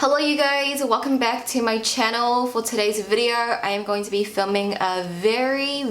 Hello you guys, welcome back to my channel. For today's video, I am going to be filming a very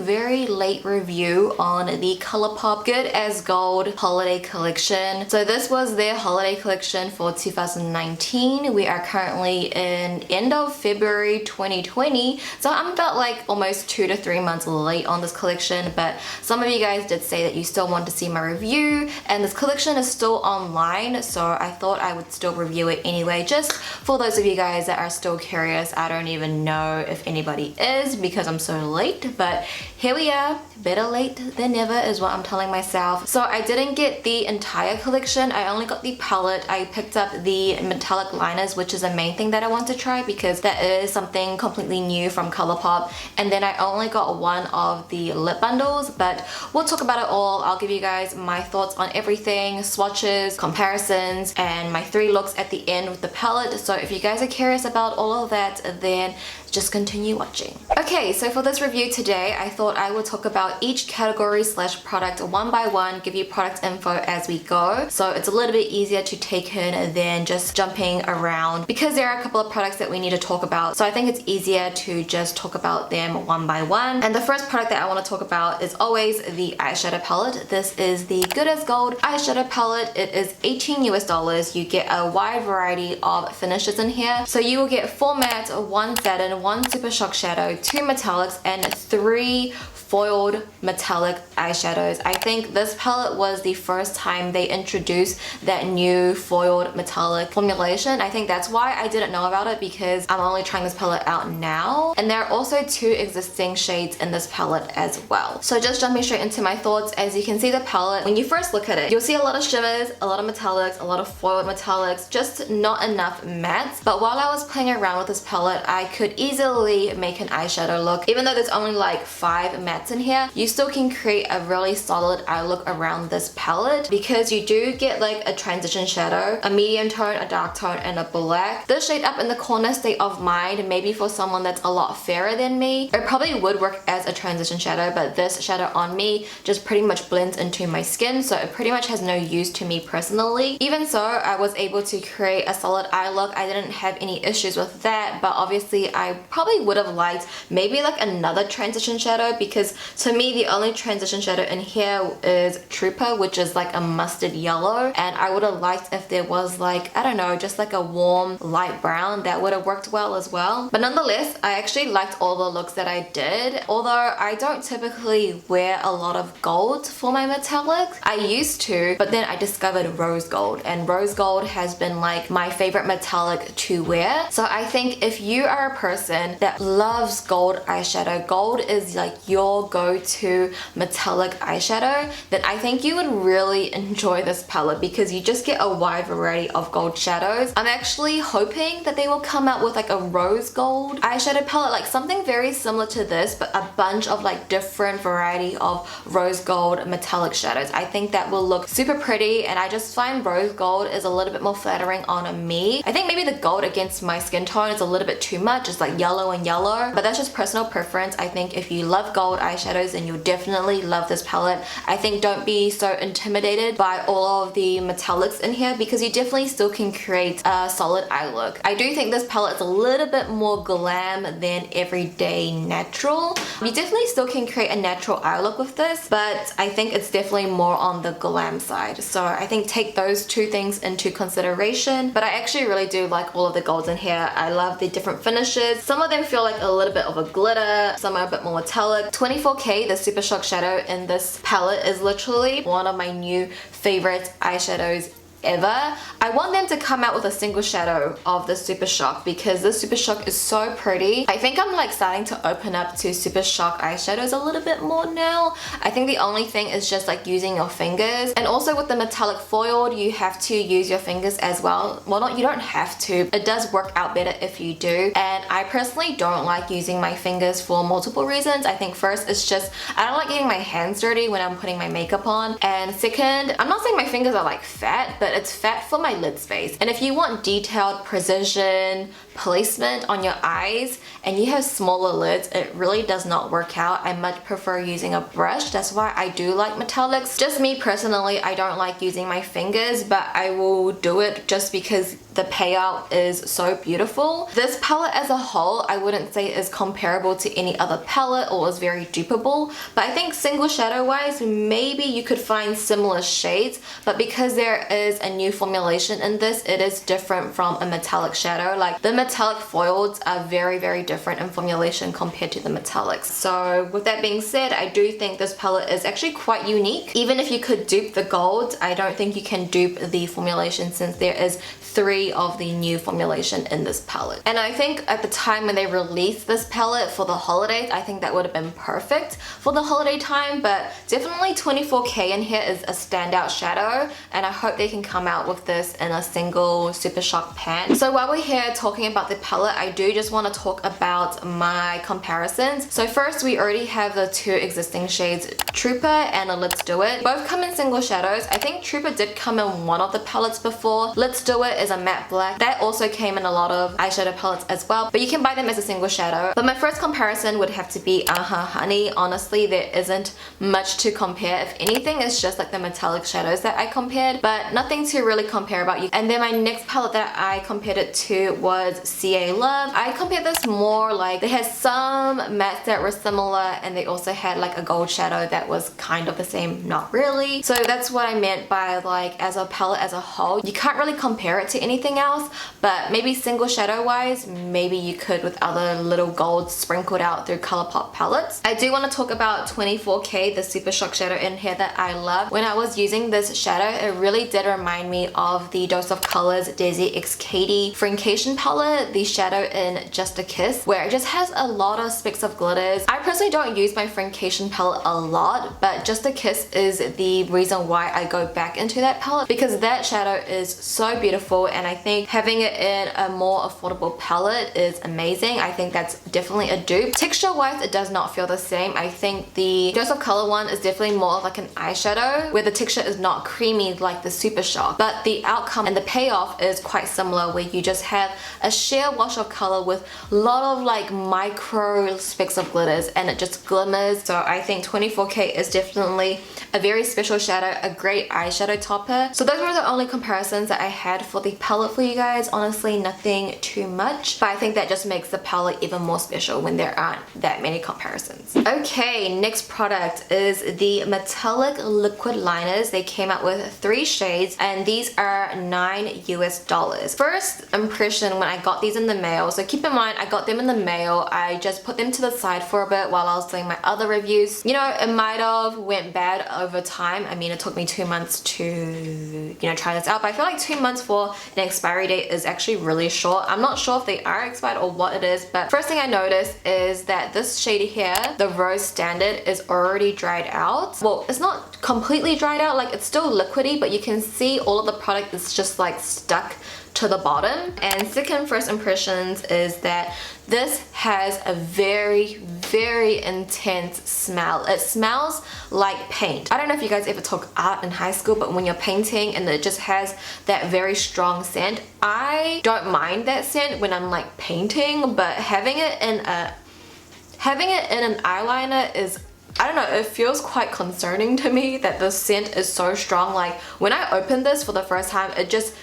late review on the ColourPop Good as Gold holiday collection. So this was their holiday collection for 2019. We are currently in end of February 2020. So I'm about like almost 2 to 3 months late on this collection, but some of you guys did say that you still want to see my review, and this collection is still online, so I thought I would still review it anyway, just for those of you guys that are still curious. I don't even know if anybody is because I'm so late, but here we are. Better late than never is what I'm telling myself. So I didn't get the entire collection. I only got the palette. I picked up the metallic liners, which is the main thing that I want to try because that is something completely new from ColourPop. And then I only got one of the lip bundles, but we'll talk about it all. I'll give you guys my thoughts on everything, swatches, comparisons, and my 3 looks at the end with the palette. So if you guys are curious about all of that, then just continue watching. Okay, so for this review today, I thought I would talk about each category / product one by one, give you product info as we go, so it's a little bit easier to take in than just jumping around because there are a couple of products that we need to talk about. So I think it's easier to just talk about them one by one. And the first product that I want to talk about is always the eyeshadow palette. This is the Good as Gold eyeshadow palette. It is $18 US. You get a wide variety of finishes in here. So you will get 4 matte, 1 satin, 1 super shock shadow, 2 metallics, and 3 foiled metallic eyeshadows. I think this palette was the first time they introduced that new foiled metallic formulation. I think that's why I didn't know about it, because I'm only trying this palette out now. And there are also 2 existing shades in this palette as well. So just jumping straight into my thoughts, as you can see the palette, when you first look at it, you'll see a lot of shimmers, a lot of metallics, a lot of foiled metallics, just not enough mattes. But while I was playing around with this palette, I could easily make an eyeshadow look. Even though there's only like 5 mattes in here, you still can create a really solid eye look around this palette because you do get like a transition shadow, a medium tone, a dark tone, and a black. This shade up in the corner, State of Mind, maybe for someone that's a lot fairer than me, it probably would work as a transition shadow, but this shadow on me just pretty much blends into my skin, so it pretty much has no use to me personally. Even so, I was able to create a solid eye look. I didn't have any issues with that, but obviously I probably would have liked maybe like another transition shadow, because to me the only transition shadow in here is Trooper, which is like a mustard yellow, and I would have liked if there was like, I don't know, just like a warm light brown. That would have worked well as well. But nonetheless, I actually liked all the looks that I did. Although I don't typically wear a lot of gold for my metallics. I used to, but then I discovered rose gold, and rose gold has been like my favorite metallic to wear. So I think if you are a person that loves gold eyeshadow, gold is like your go-to metallic eyeshadow, then I think you would really enjoy this palette because you just get a wide variety of gold shadows. I'm actually hoping that they will come out with like a rose gold eyeshadow palette, like something very similar to this, but a bunch of like different variety of rose gold metallic shadows. I think that will look super pretty, and I just find rose gold is a little bit more flattering on me. I think maybe the gold against my skin tone is a little bit too much. It's like yellow and yellow, but that's just personal preference. I think if you love gold eyeshadows, then you'll definitely love this palette. I think don't be so intimidated by all of the metallics in here, because you definitely still can create a solid eye look. I do think this palette is a little bit more glam than everyday natural. You definitely still can create a natural eye look with this, but I think it's definitely more on the glam side. So I think take those 2 things into consideration. But I actually really do like all of the golds in here. I love the different finishes. Some of them feel like a little bit of a glitter, some are a bit more metallic. 24K, the Super Shock shadow in this palette, is literally one of my new favorite eyeshadows ever. I want them to come out with a single shadow of the Super Shock because this Super Shock is so pretty. I think I'm like starting to open up to Super Shock eyeshadows a little bit more now. I think the only thing is just like using your fingers, and also with the metallic foiled you have to use your fingers as well. Well, you don't have to. It does work out better if you do, and I personally don't like using my fingers for multiple reasons. I think first, it's just I don't like getting my hands dirty when I'm putting my makeup on, and second, I'm not saying my fingers are like fat, but it's fat for my lid space. And if you want detailed precision placement on your eyes and you have smaller lids, it really does not work out. I much prefer using a brush. That's why I do like metallics. Just me personally, I don't like using my fingers, but I will do it just because the payout is so beautiful. This palette as a whole, I wouldn't say is comparable to any other palette or is very dupeable, but I think single shadow wise, maybe you could find similar shades, but because there is a new formulation in this, it is different from a metallic shadow. Like the metallic foils are very, very different in formulation compared to the metallics. So with that being said, I do think this palette is actually quite unique. Even if you could dupe the gold, I don't think you can dupe the formulation since there is 3 of the new formulation in this palette. And I think at the time when they released this palette for the holidays, I think that would have been perfect for the holiday time, but definitely 24K in here is a standout shadow, and I hope they can come out with this in a single Super Shock pan. So while we're here talking about the palette, I do just want to talk about my comparisons. So first, we already have the 2 existing shades, Trooper and Let's Do It. Both come in single shadows. I think Trooper did come in one of the palettes before. Let's Do It is a matte black. That also came in a lot of eyeshadow palettes as well, but you can buy them as a single shadow. But my first comparison would have to be Honey. Honestly, there isn't much to compare. If anything, it's just like the metallic shadows that I compared, but nothing to really compare about you. And then my next palette that I compared it to was CA Love. I compared this more like they had some mattes that were similar, and they also had like a gold shadow that was kind of the same, not really. So that's what I meant by like as a palette as a whole, you can't really compare it to anything else, but maybe single shadow wise, maybe you could with other little golds sprinkled out through ColourPop palettes. I do want to talk about 24K, the Super Shock shadow in here that I love. When I was using this shadow, it really did remind me of the Dose of Colors Daisy X Katie Francation palette, the shadow in Just a Kiss, where it just has a lot of specks of glitters. I personally don't use my Francation palette a lot, but Just a Kiss is the reason why I go back into that palette, because that shadow is so beautiful, and I think having it in a more affordable palette is amazing. I think that's definitely a dupe. Texture wise, it does not feel the same. I think the Dose of Color one is definitely more of like an eyeshadow where the texture is not creamy like the Super Shock, but the outcome and the payoff is quite similar, where you just have a sheer wash of color with a lot of like micro specks of glitters, and it just glimmers. So I think 24K is definitely a very special shadow, a great eyeshadow topper. So those were the only comparisons that I had for the palette for you guys. Honestly, nothing too much, but I think that just makes the palette even more special when there aren't that many comparisons. Okay, next product is the metallic liquid liners. They came out with 3 shades, and these are $9 US. First impression when I got these in the mail, so keep in mind I got them in the mail, I just put them to the side for a bit while I was doing my other reviews. You know, it might have went bad over time. I mean, it took me 2 months to, you know, try this out, but I feel like 2 months for an expiry date is actually really short. I'm not sure if they are expired or what it is, but first thing I noticed is that this shade here, the Rose Standard, is already dried out. Well, it's not completely dried out, like it's still liquidy, but you can see all of the product is just like stuck to the bottom. And second first impressions is that this has a very, very intense smell. It smells like paint. I don't know if you guys ever took art in high school, but when you're painting and it just has that very strong scent, I don't mind that scent when I'm like painting, but having it in an eyeliner is, I don't know, it feels quite concerning to me that the scent is so strong. Like when I opened this for the first time, it just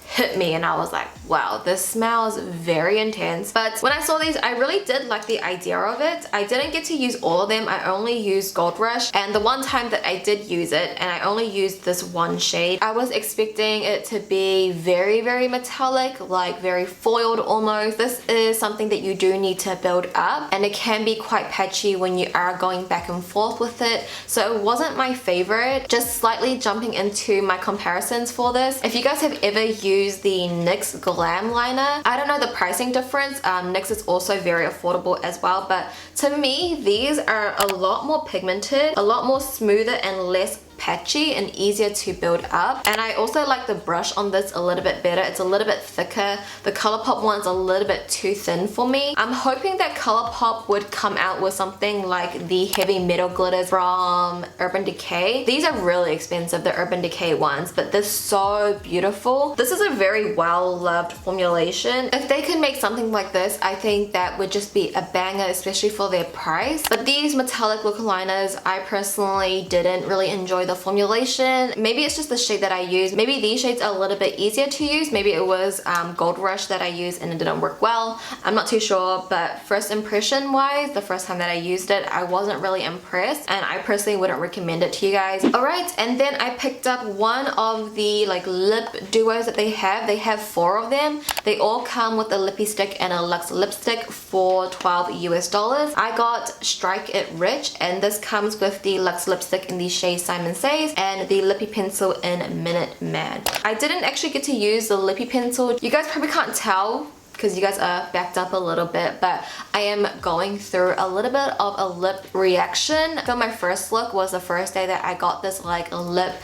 hit me and I was like, wow, this smells very intense. But when I saw these, I really did like the idea of it. I didn't get to use all of them. I only used Gold Rush, and the one time that I did use it, and I only used this one shade, I was expecting it to be very, very metallic, like very foiled almost. This is something that you do need to build up, and it can be quite patchy when you are going back and forth with it. So it wasn't my favorite. Just slightly jumping into my comparisons for this. If you guys have ever used the NYX Glam liner, I don't know the pricing difference. NYX is also very affordable as well, but to me these are a lot more pigmented, a lot more smoother and less patchy and easier to build up. And I also like the brush on this a little bit better. It's a little bit thicker. The ColourPop one's a little bit too thin for me. I'm hoping that ColourPop would come out with something like the heavy metal glitters from Urban Decay. These are really expensive, the Urban Decay ones, but they're so beautiful. This is a very well-loved formulation. If they could make something like this, I think that would just be a banger, especially for their price. But these metallic look liners, I personally didn't really enjoy the formulation. Maybe it's just the shade that I use. Maybe these shades are a little bit easier to use. Maybe it was Gold Rush that I used and it didn't work well. I'm not too sure, but first impression wise, the first time that I used it, I wasn't really impressed, and I personally wouldn't recommend it to you guys. Alright, and then I picked up one of the like lip duos that they have. They have 4 of them. They all come with a lippy stick and a luxe lipstick for $12 US. I got Strike It Rich, and this comes with the luxe lipstick in the shade Simon Says and the lippy pencil in Minute Man. I didn't actually get to use the lippy pencil. You guys probably can't tell because you guys are backed up a little bit, but I am going through a little bit of a lip reaction. So my first look was the first day that I got this like lip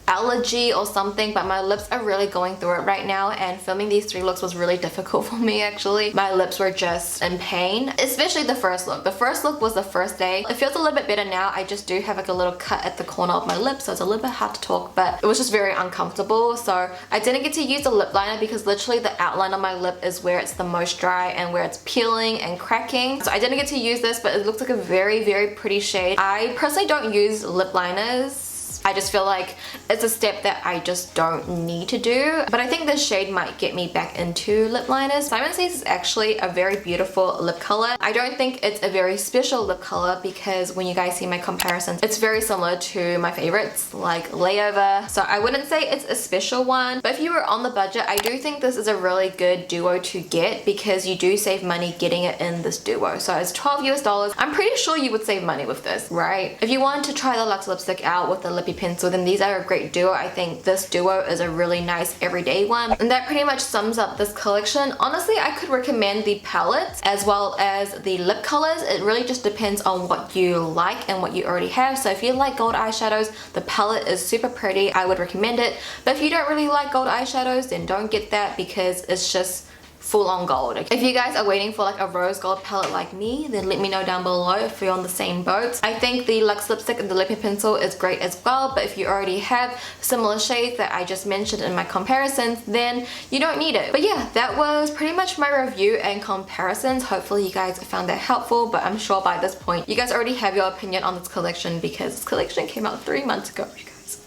allergy or something, but my lips are really going through it right now, and filming these 3 looks was really difficult for me actually. My lips were just in pain, especially the first look. The first look was the first day. It feels a little bit better now. I just do have like a little cut at the corner of my lip, so it's a little bit hard to talk, but it was just very uncomfortable. So I didn't get to use the lip liner because literally the outline of my lip is where it's the most dry and where it's peeling and cracking. So I didn't get to use this, but it looks like a very, very pretty shade. I personally don't use lip liners. I just feel like it's a step that I just don't need to do. But I think this shade might get me back into lip liners. Simon Says is actually a very beautiful lip color. I don't think it's a very special lip color because when you guys see my comparisons, it's very similar to my favorites like Layover. So I wouldn't say it's a special one, but if you were on the budget, I do think this is a really good duo to get because you do save money getting it in this duo. So it's $12 US. I'm pretty sure you would save money with this, right? If you want to try the luxe lipstick out with the lippy pencil, then these are a great duo. I think this duo is a really nice everyday one, and that pretty much sums up this collection. Honestly, I could recommend the palettes as well as the lip colors. It really just depends on what you like and what you already have. So if you like gold eyeshadows, the palette is super pretty. I would recommend it. But if you don't really like gold eyeshadows, then don't get that because it's just full on gold. If you guys are waiting for like a rose gold palette like me, then let me know down below if you're on the same boat. I think the luxe lipstick and the lippy pencil is great as well, but if you already have similar shades that I just mentioned in my comparisons, then you don't need it. But yeah, that was pretty much my review and comparisons. Hopefully you guys found that helpful, but I'm sure by this point you guys already have your opinion on this collection because this collection came out 3 months ago, you guys.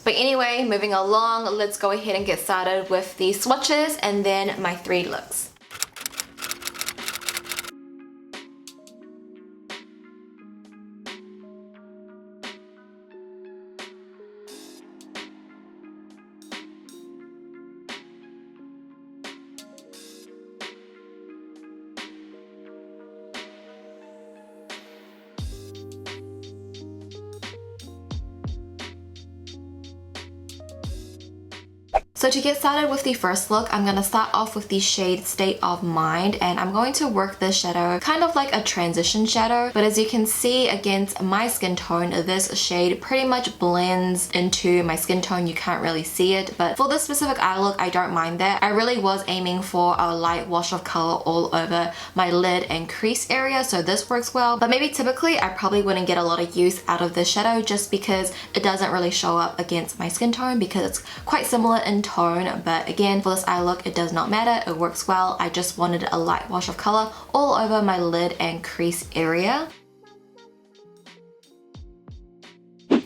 But anyway, moving along, let's go ahead and get started with the swatches and then my 3 looks. So to get started with the first look, I'm going to start off with the shade State of Mind, and I'm going to work this shadow kind of like a transition shadow, but as you can see against my skin tone, this shade pretty much blends into my skin tone. You can't really see it, but for this specific eye look, I don't mind that. I really was aiming for a light wash of color all over my lid and crease area, so this works well. But maybe typically I probably wouldn't get a lot of use out of this shadow just because it doesn't really show up against my skin tone because it's quite similar in tone. But again, for this eye look, it does not matter. It works well. I just wanted a light wash of color all over my lid and crease area.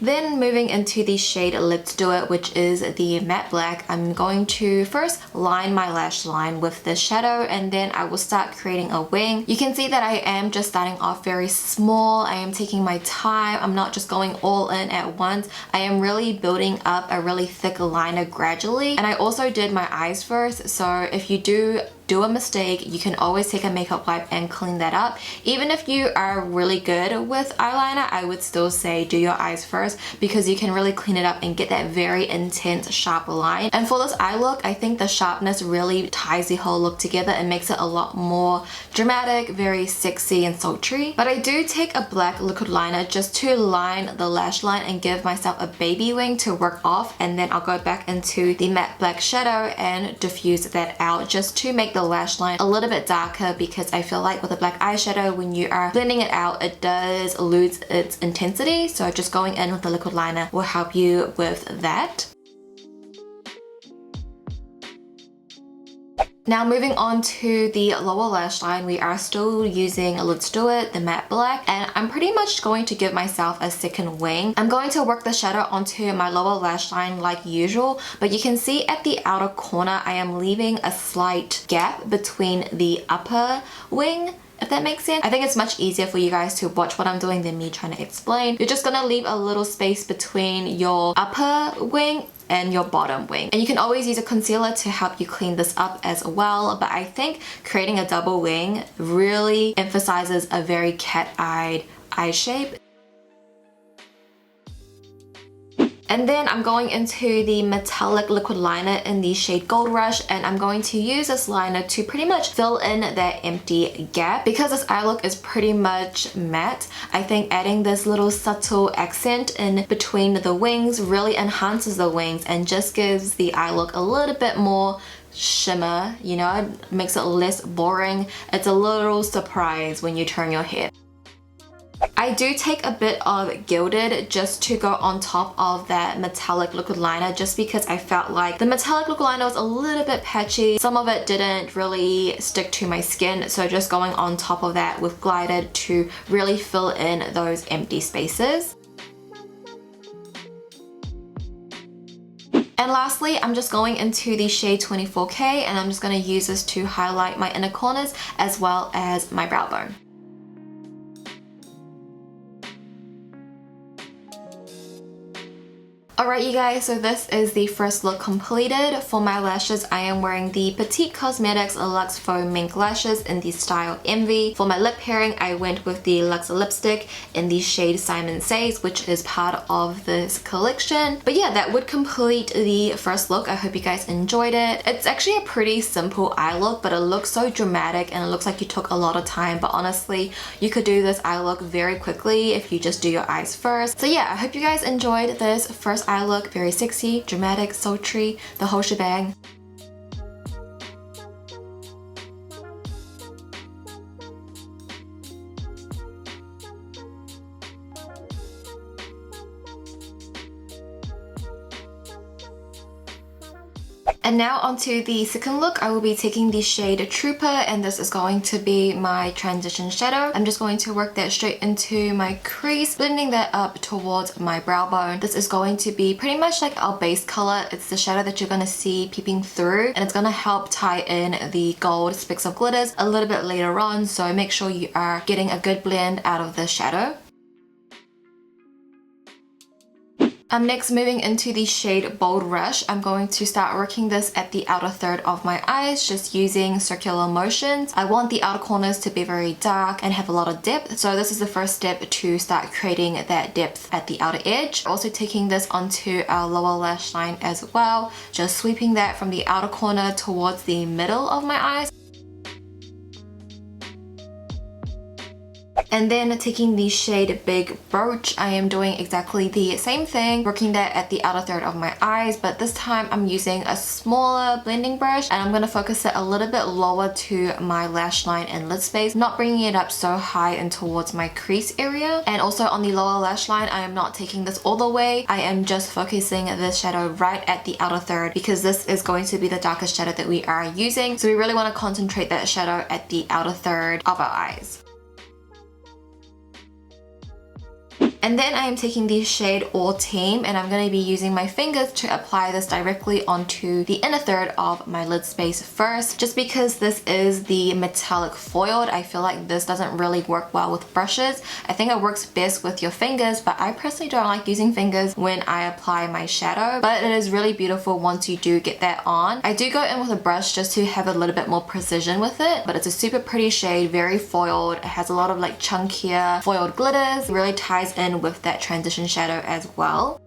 Then moving into the shade Let's Do It, which is the matte black, I'm going to first line my lash line with this shadow and then I will start creating a wing. You can see that I am just starting off very small. I am taking my time. I'm not just going all in at once. I am really building up a really thick liner gradually. And I also did my eyes first, so if you do do a mistake, you can always take a makeup wipe and clean that up. Even if you are really good with eyeliner, I would still say do your eyes first because you can really clean it up and get that very intense sharp line. And for this eye look, I think the sharpness really ties the whole look together and makes it a lot more dramatic, very sexy and sultry. But I do take a black liquid liner just to line the lash line and give myself a baby wing to work off, and then I'll go back into the matte black shadow and diffuse that out just to make the lash line a little bit darker, because I feel like with a black eyeshadow, when you are blending it out, it does lose its intensity. So just going in with the liquid liner will help you with that. Now moving on to the lower lash line, we are still using Let's Do It, the matte black, and I'm pretty much going to give myself a second wing. I'm going to work the shadow onto my lower lash line like usual, but you can see at the outer corner I am leaving a slight gap between the upper wing, if that makes sense. I think it's much easier for you guys to watch what I'm doing than me trying to explain. You're just gonna leave a little space between your upper wing and your bottom wing. And you can always use a concealer to help you clean this up as well, but I think creating a double wing really emphasizes a very cat-eyed eye shape. And then I'm going into the metallic liquid liner in the shade Gold Rush, and I'm going to use this liner to pretty much fill in that empty gap. Because this eye look is pretty much matte, I think adding this little subtle accent in between the wings really enhances the wings and just gives the eye look a little bit more shimmer, you know, it makes it less boring. It's a little surprise when you turn your head. I do take a bit of Gilded just to go on top of that metallic liquid liner, just because I felt like the metallic liquid liner was a little bit patchy. Some of it didn't really stick to my skin, so just going on top of that with Glided to really fill in those empty spaces. And lastly, I'm just going into the shade 24K, and I'm just going to use this to highlight my inner corners as well as my brow bone. Alright you guys, so this is the first look completed. For my lashes, I am wearing the Petite Cosmetics Luxe Faux Mink lashes in the style Envy. For my lip pairing, I went with the Luxe lipstick in the shade Simon Says, which is part of this collection. But yeah, that would complete the first look. I hope you guys enjoyed it. It's actually a pretty simple eye look, but it looks so dramatic and it looks like you took a lot of time. But honestly, you could do this eye look very quickly if you just do your eyes first. So yeah, I hope you guys enjoyed this first eye look. Very sexy, dramatic, sultry, the whole shebang. And now onto the second look. I will be taking the shade Trooper, and this is going to be my transition shadow. I'm just going to work that straight into my crease, blending that up towards my brow bone. This is going to be pretty much like our base color. It's the shadow that you're going to see peeping through, and it's going to help tie in the gold specks of glitters a little bit later on, so make sure you are getting a good blend out of the shadow. I'm next moving into the shade Bold Rush. I'm going to start working this at the outer third of my eyes, just using circular motions. I want the outer corners to be very dark and have a lot of depth, so this is the first step to start creating that depth at the outer edge. Also taking this onto our lower lash line as well, just sweeping that from the outer corner towards the middle of my eyes. And then taking the shade Big Brooch, I am doing exactly the same thing, working that at the outer third of my eyes, but this time I'm using a smaller blending brush, and I'm going to focus it a little bit lower to my lash line and lid space, not bringing it up so high and towards my crease area. And also on the lower lash line, I am not taking this all the way. I am just focusing this shadow right at the outer third, because this is going to be the darkest shadow that we are using. So we really want to concentrate that shadow at the outer third of our eyes. And then I am taking the shade All Team, and I'm going to be using my fingers to apply this directly onto the inner third of my lid space first. Just because this is the metallic foiled, I feel like this doesn't really work well with brushes. I think it works best with your fingers, but I personally don't like using fingers when I apply my shadow. But it is really beautiful once you do get that on. I do go in with a brush just to have a little bit more precision with it, but it's a super pretty shade, very foiled. It has a lot of like chunkier foiled glitters. It really ties in with that transition shadow as well.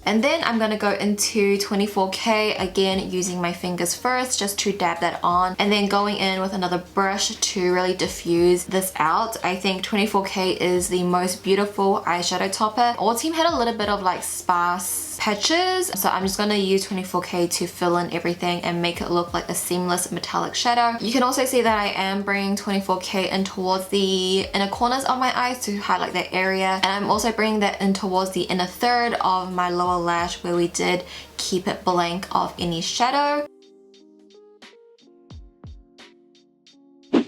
And then I'm gonna go into 24K, again using my fingers first just to dab that on, and then going in with another brush to really diffuse this out. I think 24K is the most beautiful eyeshadow topper. All Team had a little bit of like sparse patches, so I'm just gonna use 24K to fill in everything and make it look like a seamless metallic shadow. You can also see that I am bringing 24K in towards the inner corners of my eyes to highlight that area, and I'm also bringing that in towards the inner third of my lower lash where we did keep it blank of any shadow.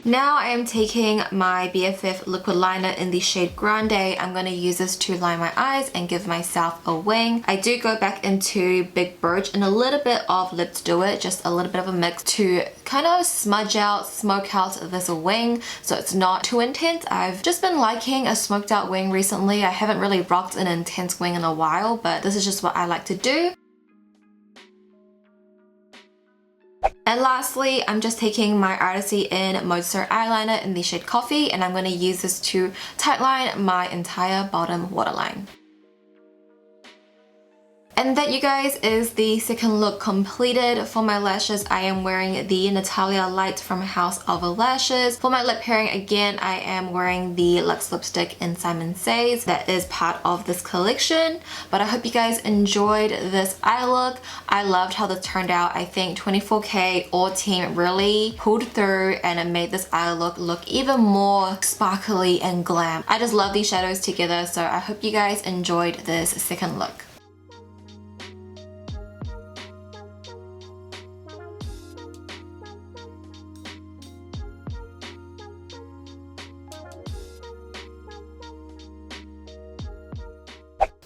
Now I am taking my BFF liquid liner in the shade Grande. I'm going to use this to line my eyes and give myself a wing. I do go back into Big Birch and a little bit of Let's Do It, just a little bit of a mix to kind of smudge out, smoke out this wing so it's not too intense. I've just been liking a smoked out wing recently. I haven't really rocked an intense wing in a while, but this is just what I like to do. And lastly, I'm just taking my Artisty in Moisture eyeliner in the shade Coffee, and I'm going to use this to tightline my entire bottom waterline. And that, you guys, is the second look completed. For my lashes, I am wearing the Natalia Light from House of Lashes. For my lip pairing, again, I am wearing the Luxe lipstick in Simon Says. That is part of this collection. But I hope you guys enjoyed this eye look. I loved how this turned out. I think 24K All Team really pulled through and it made this eye look even more sparkly and glam. I just love these shadows together, so I hope you guys enjoyed this second look.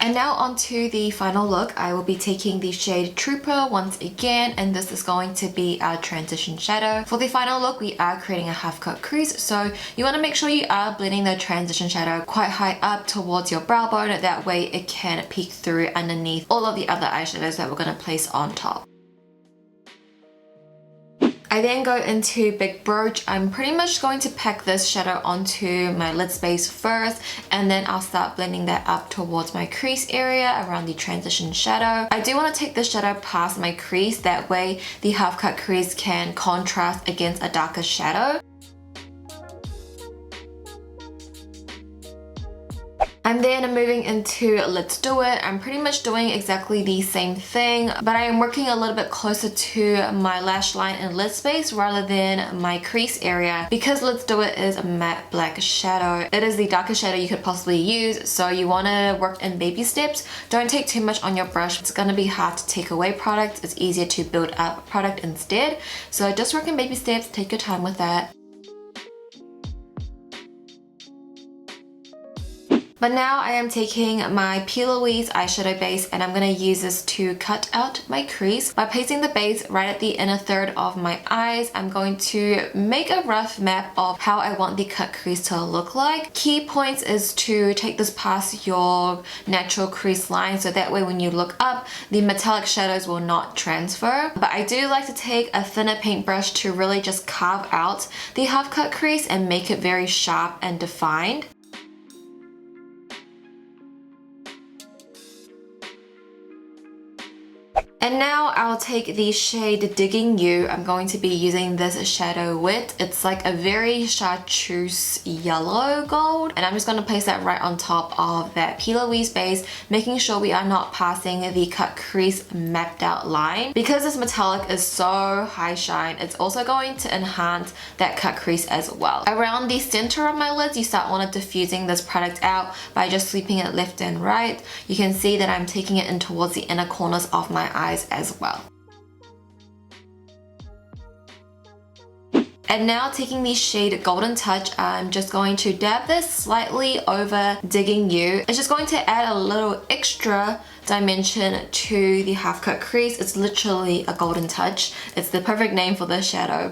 And now onto the final look. I will be taking the shade Trooper once again, and this is going to be our transition shadow. For the final look, we are creating a half cut crease, so you want to make sure you are blending the transition shadow quite high up towards your brow bone. That way it can peek through underneath all of the other eyeshadows that we're going to place on top. I then go into Big Birch. I'm pretty much going to pack this shadow onto my lid space first, and then I'll start blending that up towards my crease area around the transition shadow. I do want to take the shadow past my crease, that way the half cut crease can contrast against a darker shadow. And then I'm moving into Let's Do It. I'm pretty much doing exactly the same thing, but I am working a little bit closer to my lash line and lid space rather than my crease area, because Let's Do It is a matte black shadow. It is the darkest shadow you could possibly use, so you want to work in baby steps. Don't take too much on your brush. It's going to be hard to take away product. It's easier to build up product instead. So just work in baby steps, take your time with that. But now I am taking my P. Louise eyeshadow base, and I'm going to use this to cut out my crease. By placing the base right at the inner third of my eyes, I'm going to make a rough map of how I want the cut crease to look like. Key points is to take this past your natural crease line, so that way when you look up, the metallic shadows will not transfer. But I do like to take a thinner paintbrush to really just carve out the half cut crease and make it very sharp and defined. And now I'll take the shade Digging You. I'm going to be using this shadow wit. It's like a very chartreuse yellow gold. And I'm just going to place that right on top of that P. Louise base, making sure we are not passing the cut crease mapped out line. Because this metallic is so high shine, it's also going to enhance that cut crease as well. Around the center of my lids, you start on diffusing this product out by just sweeping it left and right. You can see that I'm taking it in towards the inner corners of my eyes as well. And now taking the shade Golden Touch, I'm just going to dab this slightly over Digging You. It's just going to add a little extra dimension to the half cut crease. It's literally a golden touch. It's the perfect name for this shadow.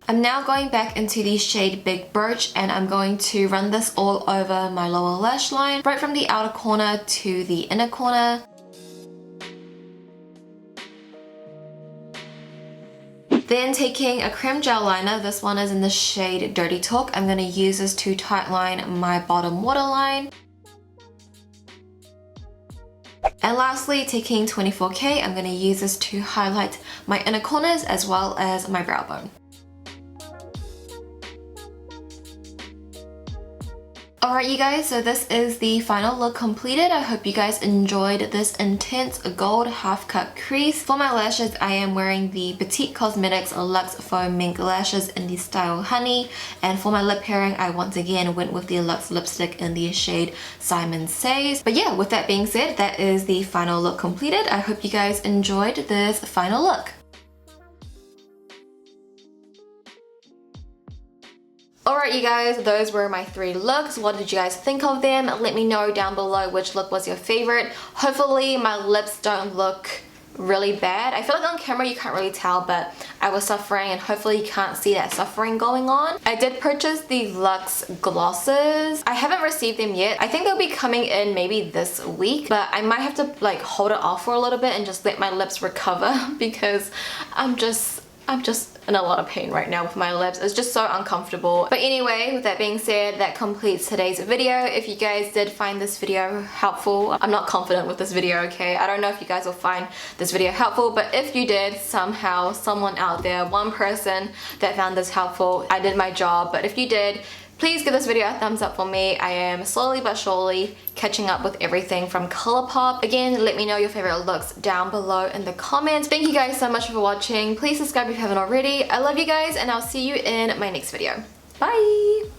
I'm now going back into the shade Big Birch, and I'm going to run this all over my lower lash line, right from the outer corner to the inner corner. Then taking a creme gel liner, this one is in the shade Dirty Talk. I'm going to use this to tightline my bottom waterline. And lastly, taking 24K, I'm going to use this to highlight my inner corners as well as my brow bone. Alright you guys, so this is the final look completed. I hope you guys enjoyed this intense gold half cut crease. For my lashes, I am wearing the Petite Cosmetics Luxe Faux Mink lashes in the style Honey. And for my lip pairing, I once again went with the Luxe lipstick in the shade Simon Says. But yeah, with that being said, that is the final look completed. I hope you guys enjoyed this final look. Alright you guys, those were my 3 looks. What did you guys think of them? Let me know down below which look was your favorite. Hopefully my lips don't look really bad. I feel like on camera you can't really tell, but I was suffering and hopefully you can't see that suffering going on. I did purchase the Luxe glosses. I haven't received them yet. I think they'll be coming in maybe this week, but I might have to like hold it off for a little bit and just let my lips recover because I'm just in a lot of pain right now with my lips. It's just so uncomfortable. But anyway, with that being said, that completes today's video. If you guys did find this video helpful, I'm not confident with this video, okay? I don't know if you guys will find this video helpful, but if you did, somehow, someone out there, one person that found this helpful, I did my job. But if you did, please give this video a thumbs up for me. I am slowly but surely catching up with everything from ColourPop. Again, let me know your favorite looks down below in the comments. Thank you guys so much for watching. Please subscribe if you haven't already. I love you guys and I'll see you in my next video. Bye!